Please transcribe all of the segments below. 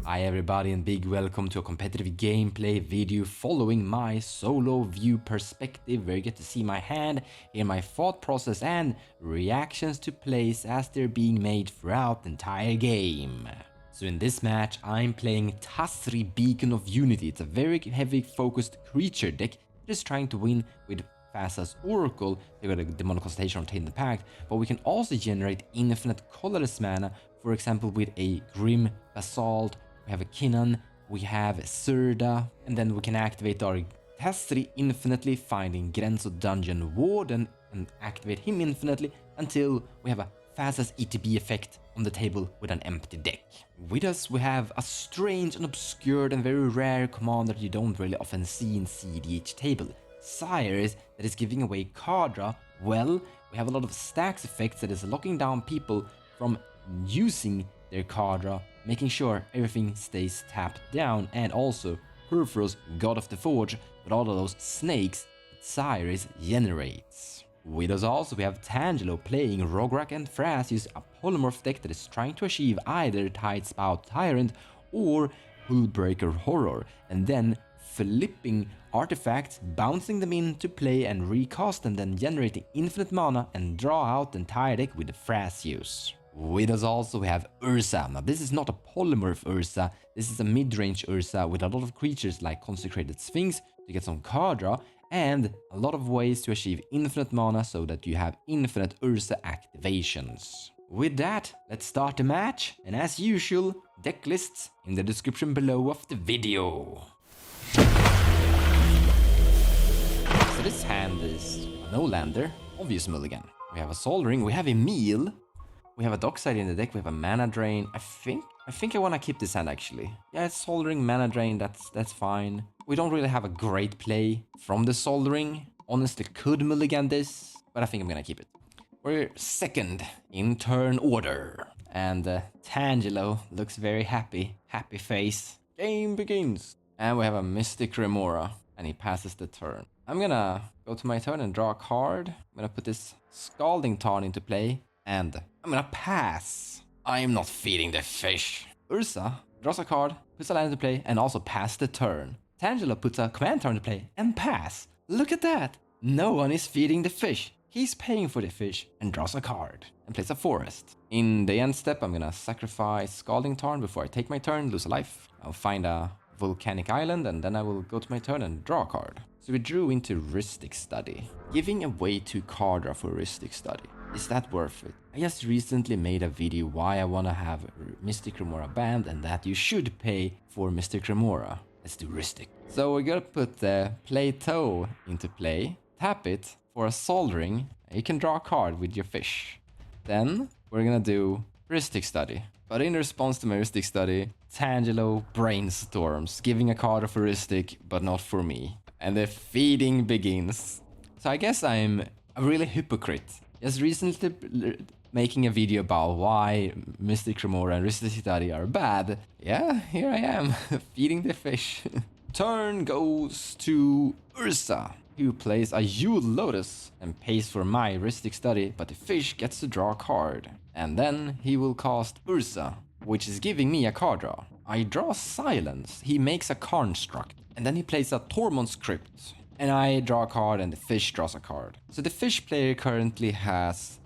Hi everybody and big welcome to a competitive gameplay video following my solo view perspective where you get to see my hand, hear my thought process and reactions to plays as they're being made throughout the entire game. So in this match I'm playing Tazri Beacon of Unity. It's a very heavy focused creature deck that is trying to win with Thrasios Oracle. They got a Demonic Constellation on Tainted Pact, but we can also generate infinite colorless mana, for example with a Grim Basalt. We have a Kinnan, we have Serda, and then we can activate our Tazri infinitely, finding Grenzo Dungeon Warden and activate him infinitely until we have a Thrasios ETB effect on the table with an empty deck. With us we have a strange and obscure and very rare commander that you don't really often see in cEDH table. Xyris, that is giving away card draw. Well, we have a lot of stacks effects that is locking down people from using their card draw, making sure everything stays tapped down, and also Perforos, God of the Forge, with all of those snakes that Xyris generates. With us also we have Tangelo playing Rograkh and Thrasios, a polymorph deck that is trying to achieve either Tidespout Tyrant or Hullbreaker Horror, and then flipping artifacts, bouncing them into play and recast them, then generating infinite mana and draw out the entire deck with the Thrasios. With us also we have Urza. Now this is not a polymorph Urza, this is a mid-range Urza with a lot of creatures like Consecrated Sphinx to get some card draw and a lot of ways to achieve infinite mana so that you have infinite Urza activations. With that, let's start the match, and as usual, deck lists in the description below of the video. So this hand is a no-lander, obvious mulligan. We have a Soldering, we have a Meal. We have a Dockside in the deck, we have a Mana Drain. I think I want to keep this hand actually. Yeah, it's Soldering, Mana Drain, that's fine. We don't really have a great play from the Soldering. Honestly, could mulligan this, but I think I'm gonna keep it. We're second in turn order. And Tangelo looks very happy. Happy face. Game begins. And we have a Mystic Remora, and he passes the turn. I'm gonna go to my turn and draw a card. I'm gonna put this Scalding Tarn into play. And I'm gonna pass. I'm not feeding the fish. Urza draws a card, puts a land into play, and also pass the turn. Tangelo puts a command turn into play and pass. Look at that. No one is feeding the fish. He's paying for the fish and draws a card and plays a forest. In the end step, I'm gonna sacrifice Scalding Tarn before I take my turn, lose a life. I'll find a volcanic island and then I will go to my turn and draw a card. So we drew into Rhystic Study. Giving away 2 card draw for Rhystic Study. Is that worth it? I just recently made a video why I wanna have Mystic Remora banned and that you should pay for Mystic Remora. Let's do Rhystic. So we're gonna put the Plateau into play, tap it for a Soldering, and you can draw a card with your fish. Then we're gonna do Rhystic Study. But in response to my Rhystic Study, Tangelo brainstorms, giving a card for Rhystic, but not for me. And the feeding begins. So I guess I'm a really hypocrite. Just recently making a video about why Mystic Remora and Rhystic Study are bad. Yeah, here I am, feeding the fish. Turn goes to Urza, who plays a Yule Lotus and pays for my Rhystic Study, but the fish gets to draw a card. And then he will cast Urza, which is giving me a card draw. I draw Silence, he makes a construct, and then he plays a Tormund's Crypt. And I draw a card and the fish draws a card. So the fish player currently has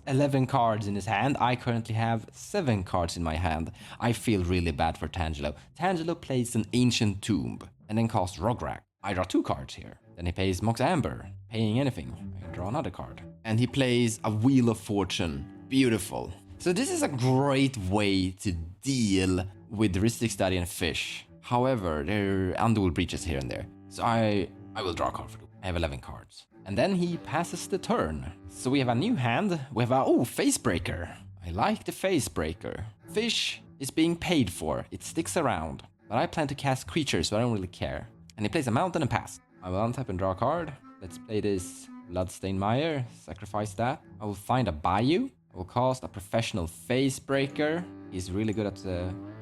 11 cards in his hand. I currently have 7 cards in my hand. I feel really bad for Tangelo. Tangelo plays an Ancient Tomb and then casts Rograkh. I draw 2 cards here. Then he plays Mox Amber, paying anything. I can draw another card. And he plays a Wheel of Fortune. Beautiful. So this is a great way to deal with the Rhystic Study and fish. However, there are Underworld breaches here and there. So I will draw a card for you. I have 11 cards. And then he passes the turn. So we have a new hand. We have a, Facebreaker. I like the Facebreaker. Fish is being paid for. It sticks around. But I plan to cast creatures, so I don't really care. And he plays a mountain and pass. I will untap and draw a card. Let's play this Bloodstained Mire. Sacrifice that. I will find a Bayou. I will cast a Professional Facebreaker. He's really good at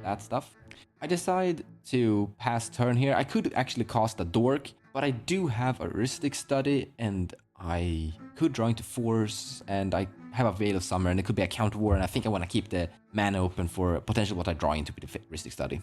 that stuff. I decide to pass turn here. I could actually cast a Dork, but I do have a Rhystic Study and I could draw into Force and I have a Veil of Summer and it could be a Counter War and I think I want to keep the mana open for potential what I draw into with the Rhystic Study.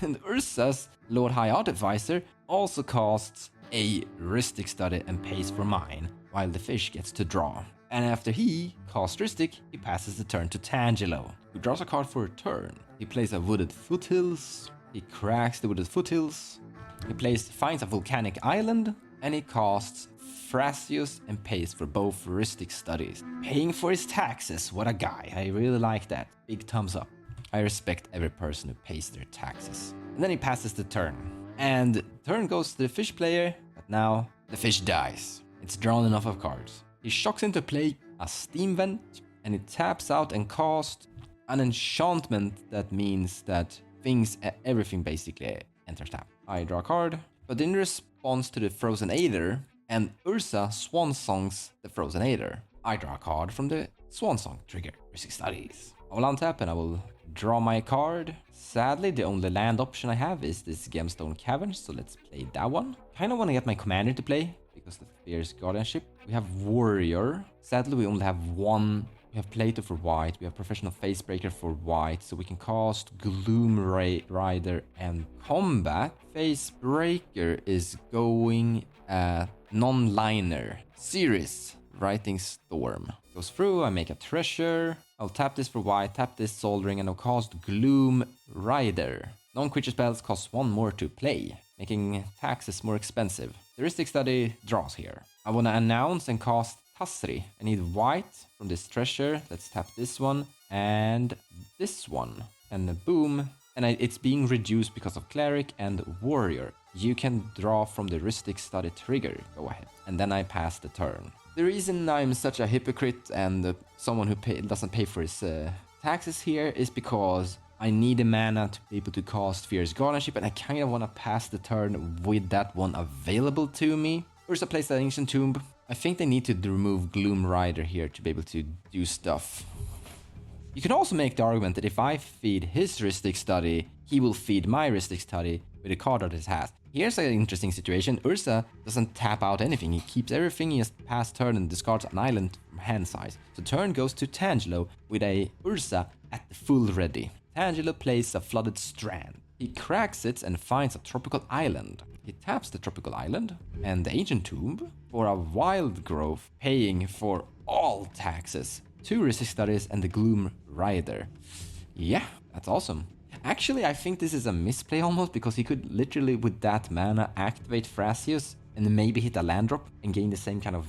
And Urza's Lord High Artificer also casts a Rhystic Study and pays for mine, while the fish gets to draw. And after he casts Rhystic, he passes the turn to Tangelo, who draws a card for a turn. He plays a Wooded Foothills, he cracks the Wooded Foothills, he finds a Volcanic Island, and he casts Thrasios and pays for both Rhystic Studies. Paying for his taxes, what a guy, I really like that. Big thumbs up. I respect every person who pays their taxes. And then he passes the turn. And the turn goes to the fish player, but now the fish dies. It's drawn enough of cards. He shocks into play a Steam Vent, and he taps out and casts an enchantment that means that everything basically enters tap. I draw a card, but in response to the Frozen Aether, and Urza Swan Songs the Frozen Aether, I draw a card from the Swan Song trigger, Rhystic Studies. I will untap and I will draw my card. Sadly, the only land option I have is this Gemstone Cavern, so let's play that one. Kinda wanna get my commander to play, because the Fierce Guardianship. We have Warrior. Sadly, we only have one. We have Plato for white, we have Professional Facebreaker for white, so we can cast Gloom Rider and Combat. Facebreaker is going at non-liner. Xyris, Writing Storm. Goes through, I make a treasure. I'll tap this for white, tap this Soul Ring, and I'll cast Gloom Rider. Non-creature spells cost one more to play, making taxes more expensive. The Rhystic Study draws here. I want to announce and cast Tazri. I need white from this treasure. Let's tap this one and this one. And boom. And it's being reduced because of Cleric and Warrior. You can draw from the Rhystic Study trigger. Go ahead. And then I pass the turn. The reason I'm such a hypocrite and someone who doesn't pay for his taxes here is because I need a mana to be able to cast Fierce Guardianship, and I kind of want to pass the turn with that one available to me. Urza plays the Ancient Tomb. I think they need to remove Gloom Rider here to be able to do stuff. You can also make the argument that if I feed his Rhystic Study, he will feed my Rhystic Study with a card that it has. Here's an interesting situation. Urza doesn't tap out anything. He keeps everything. He just pass turn and discards an island from hand size. So turn goes to Tangelo with a Urza at the full ready. Tangelo plays a Flooded Strand. He cracks it and finds a tropical island. He taps the tropical island and the Ancient Tomb for a Wild Growth, paying for all taxes, 2 Rhystic Studies and the Gloom Rider. Yeah, that's awesome. Actually, I think this is a misplay almost, because he could literally with that mana activate Thrasios and maybe hit a land drop and gain the same kind of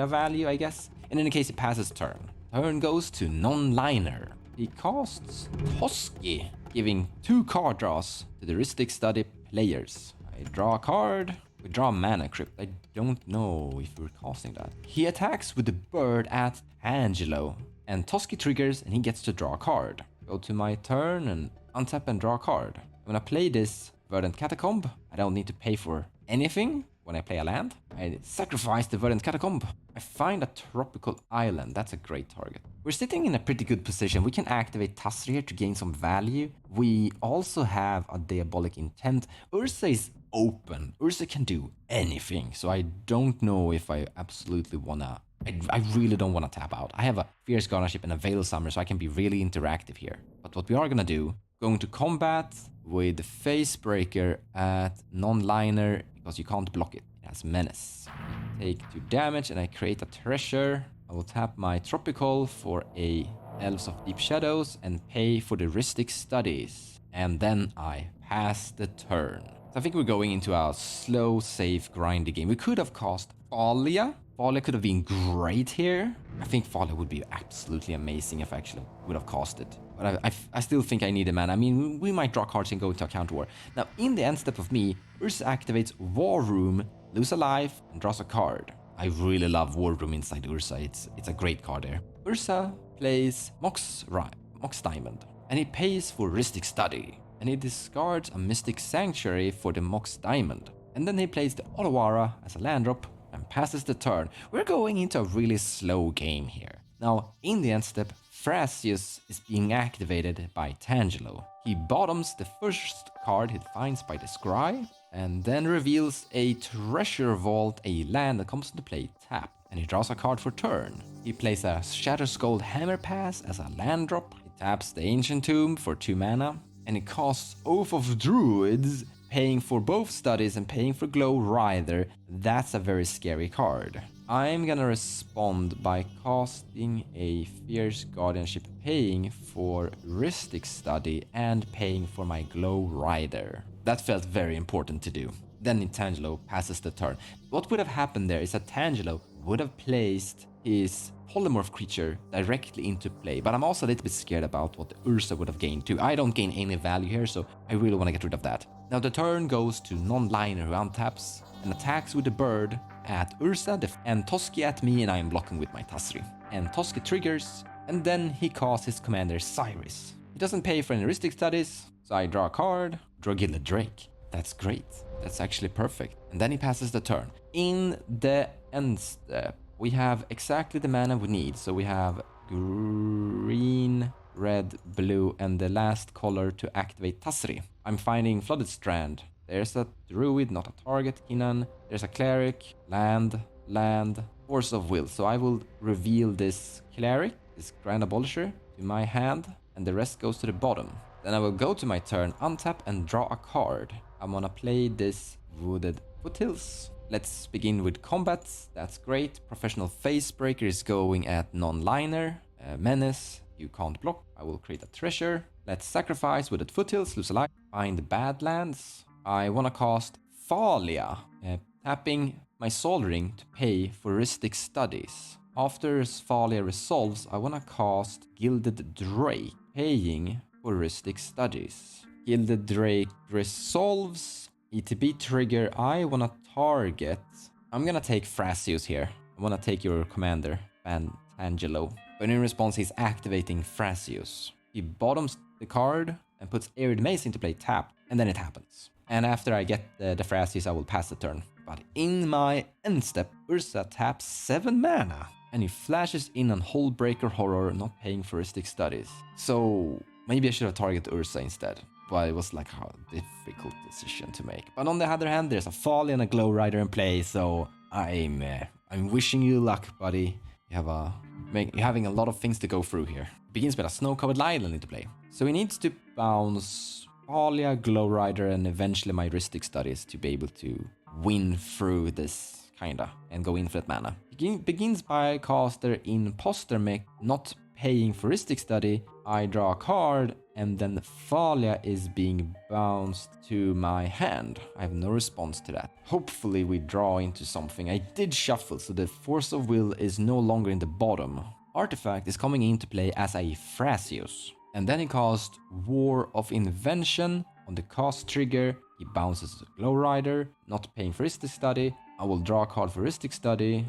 value, I guess. In any case, it passes turn. Turn goes to non-liner. He casts Toski, giving 2 card draws to the Rhystic Study players. I draw a card, we draw a Mana Crypt. I don't know if we're casting that. He attacks with the bird at Angelo, and Toski triggers and he gets to draw a card. Go to my turn and untap and draw a card. When I play this Verdant Catacomb, I don't need to pay for anything. When I play a land, I sacrifice the Verdant Catacomb. I find a tropical island. That's a great target. We're sitting in a pretty good position. We can activate Tazri here to gain some value. We also have a Diabolic Intent. Urza is open. Urza can do anything. So I don't know if I absolutely wanna... I really don't want to tap out. I have a Fierce Guardianship and a Veil Summer, so I can be really interactive here. But what we are gonna do, going to combat with the Facebreaker at non-liner, because you can't block it. It has Menace. I take 2 damage and I create a treasure. I will tap my Tropical for a Elves of Deep Shadows and pay for the Rhystic Studies. And then I pass the turn. So I think we're going into a slow, safe, grindy game. We could have cast Thalia. Thalia could have been great here. I think Thalia would be absolutely amazing if I actually would have cast it. But I still think I need a mana. I mean, we might draw cards and go into a counter war. Now, in the end step of me, Urza activates War Room, lose a life, and draws a card. I really love War Room inside Urza. It's a great card there. Urza plays Mox Diamond, and he pays for Rhystic Study. And he discards a Mystic Sanctuary for the Mox Diamond. And then he plays the Otawara as a land drop and passes the turn. We're going into a really slow game here. Now, in the end step, Thrasios is being activated by Tangelo. He bottoms the first card he finds by the scry, and then reveals a Treasure Vault, a land that comes into play tap, and he draws a card for turn. He plays a Shatterskull Hammer Pass as a land drop. He taps the Ancient Tomb for 2 mana, and it costs Oath of Druids, paying for both studies and paying for Glow Rider. That's a very scary card. I'm gonna respond by casting a Fierce Guardianship, paying for Heuristic Study and paying for my Glow Rider. That felt very important to do. Then Tangelo passes the turn. What would have happened there is that Tangelo would have placed his polymorph creature directly into play, but I'm also a little bit scared about what the Urza would have gained too. I don't gain any value here, so I really want to get rid of that. Now the turn goes to non-liner, who untaps and attacks with the bird at Urza and Toski at me, and I am blocking with my Tazri. And Toski triggers, and then he casts his commander Xyris. He doesn't pay for any heuristic studies, so I draw a card, draw Gilded Drake. That's great. That's actually perfect. And then he passes the turn. In the end step, we have exactly the mana we need. So we have green, red, blue, and the last color to activate Tazri. I'm finding Flooded Strand. There's a druid, not a target, Kinan. There's a cleric, land, Force of Will. So I will reveal this cleric, this Grand Abolisher, to my hand, and the rest goes to the bottom. Then I will go to my turn, untap, and draw a card. I'm gonna play this Wooded Foothills. Let's begin with combat. That's great. Professional Facebreaker is going at non-liner. Menace, you can't block. I will create a treasure. Let's sacrifice Wooded Foothills, lose a life. Find Badlands. I wanna cast Thalia, tapping my Soul Ring to pay for Heuristic Studies. After Thalia resolves, I wanna cast Gilded Drake, paying for Heuristic Studies. Gilded Drake resolves. ETB trigger, I wanna target. I'm gonna take Thrasios here. I wanna take your commander, Angelo. But in response, he's activating Thrasios. He bottoms the card and puts Arid Mace into play tapped, and then it happens. And after I get the Thrasios, I will pass the turn. But in my end step, Urza taps 7 mana, and he flashes in on Hullbreaker Horror, not paying for Heuristic Studies. So maybe I should have targeted Urza instead. But it was like a difficult decision to make. But on the other hand, there's a Fall and a Glow Rider in play, so I'm wishing you luck, buddy. You're having a lot of things to go through here. It begins with a Snow-Covered Island into play. So he needs to bounce Thalia, Glow Rider, and eventually my Heuristic Studies to be able to win through this, kinda, and go infinite mana. Begins by caster Imposter Mech, not paying for Heuristic Study. I draw a card, and then Thalia is being bounced to my hand. I have no response to that. Hopefully we draw into something. I did shuffle, so the Force of Will is no longer in the bottom. Artifact is coming into play as a Thrasios. And then he casts War of Invention. On the cast trigger, he bounces a Glow Rider, not paying for Heuristic Study. I will draw a card for Heuristic Study,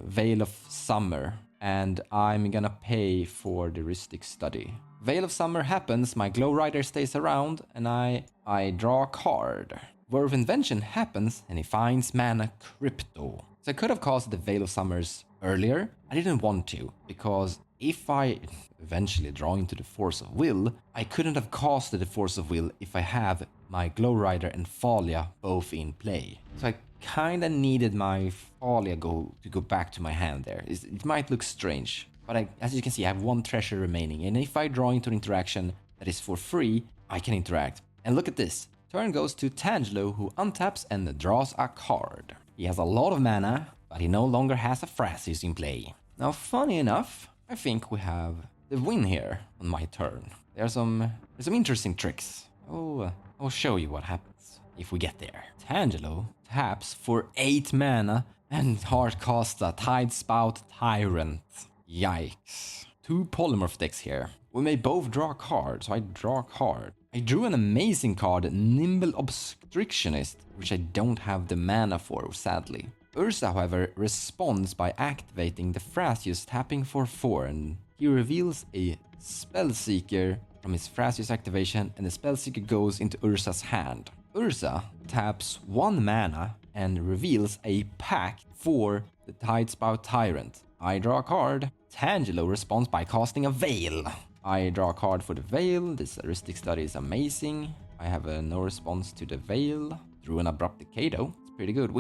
Veil of Summer, and I'm gonna pay for the Heuristic Study. Veil of Summer happens, my Glow Rider stays around, and I draw a card. War of Invention happens, and he finds mana Crypto. So I could have cast the Veil of Summers earlier. I didn't want to, because if I eventually draw into the Force of Will, I couldn't have casted the Force of Will if I have my Glow Rider and Thalia both in play. So I kinda needed my Thalia to go back to my hand there. It might look strange, but as you can see, I have 1 treasure remaining, and if I draw into an interaction that is for free, I can interact. And look at this. Turn goes to Tangelo, who untaps and draws a card. He has a lot of mana, but he no longer has a Thrasios in play. Now, funny enough, I think we have the win here on my turn. There's some interesting tricks. I'll show you what happens if we get there. Tangelo taps for 8 mana and hard casts a Tidespout Tyrant. Yikes. 2 polymorph decks here. We may both draw a card, so I draw a card. I drew an amazing card, Nimble Obstructionist, which I don't have the mana for, sadly. Urza, however, responds by activating the Thrasios, tapping for 4, and he reveals a Spellseeker from his Thrasios activation, and the Spellseeker goes into Urza's hand. Urza taps 1 mana and reveals a pact for the Tidespout Tyrant. I draw a card. Tangelo responds by casting a Veil. I draw a card for the Veil. This Heuristic Study is amazing. I have no response to the Veil. Drew an Abrupt Decay though. It's pretty good.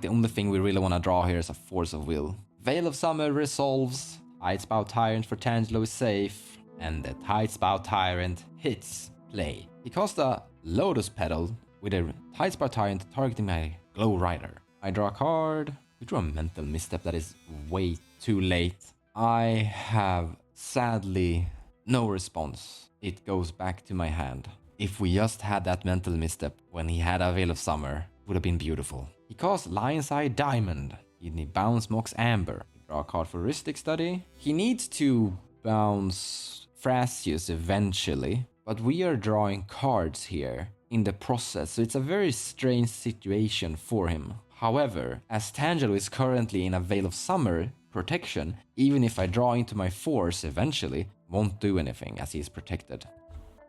The only thing we really want to draw here is a Force of Will. Veil of Summer resolves. Tidespout Tyrant for Tangelo is safe. And the Tidespout Tyrant hits. play. He cast a Lotus Petal with a Tide Spartarian targeting my Glow Rider. I draw a card. We draw a Mental Misstep that is way too late. I have sadly no response. It goes back to my hand. If we just had that Mental Misstep when he had a Veil of Summer, it would have been beautiful. He casts Lion's Eye Diamond. He bounce Mox Amber. Draw a card for Heuristic Study. He needs to bounce Thrasios eventually, but we are drawing cards here in the process, so it's a very strange situation for him. However, as Tangelo is currently in a Veil of Summer protection, even if I draw into my force eventually, won't do anything as he is protected.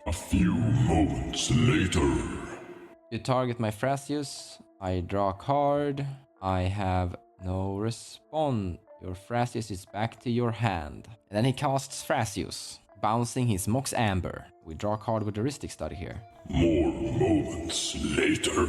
A few moments later. You target my Thrasios, I draw a card, I have no response. Your Thrasios is back to your hand. And then he casts Thrasios, bouncing his Mox Amber. We draw a card with Heuristic Study here. More moments later.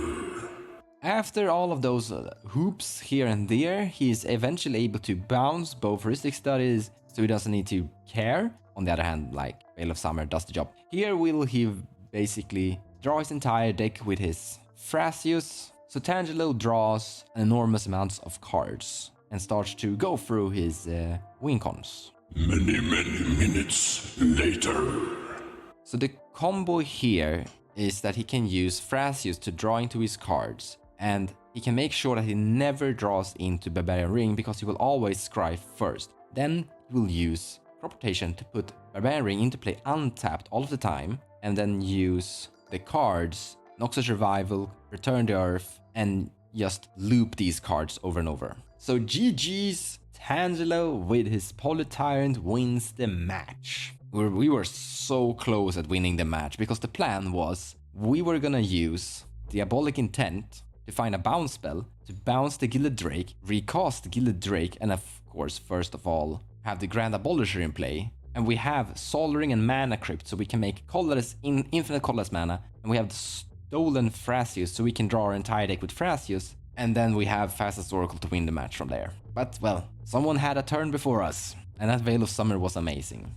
After all of those hoops here and there, he is eventually able to bounce both Heuristic Studies, so he doesn't need to care. On the other hand, like Veil of Summer does the job. Here will he basically draw his entire deck with his Thrasios, so Tangelo draws enormous amounts of cards and starts to go through his win cons. Many minutes later. So the combo here is that he can use Thrasios to draw into his cards, and he can make sure that he never draws into Barbarian Ring because he will always scry first. Then he will use Crop Rotation to put Barbarian Ring into play untapped all of the time, and then use the cards, Noxus Revival, Return to Earth, and just loop these cards over and over. So GG's, Tangelo with his Polytyrant wins the match. We were so close at winning the match because the plan was we were gonna use Diabolic Intent to find a bounce spell to bounce the Gilded Drake, recast the Gilded Drake, and of course, first of all, have the Grand Abolisher in play. And we have Soul Ring and Mana Crypt, so we can make colorless, infinite colorless mana. And we have the Stolen Thrasios, so we can draw our entire deck with Thrasios. And then we have Fastest Oracle to win the match from there. But, well, someone had a turn before us, and that Veil of Summer was amazing.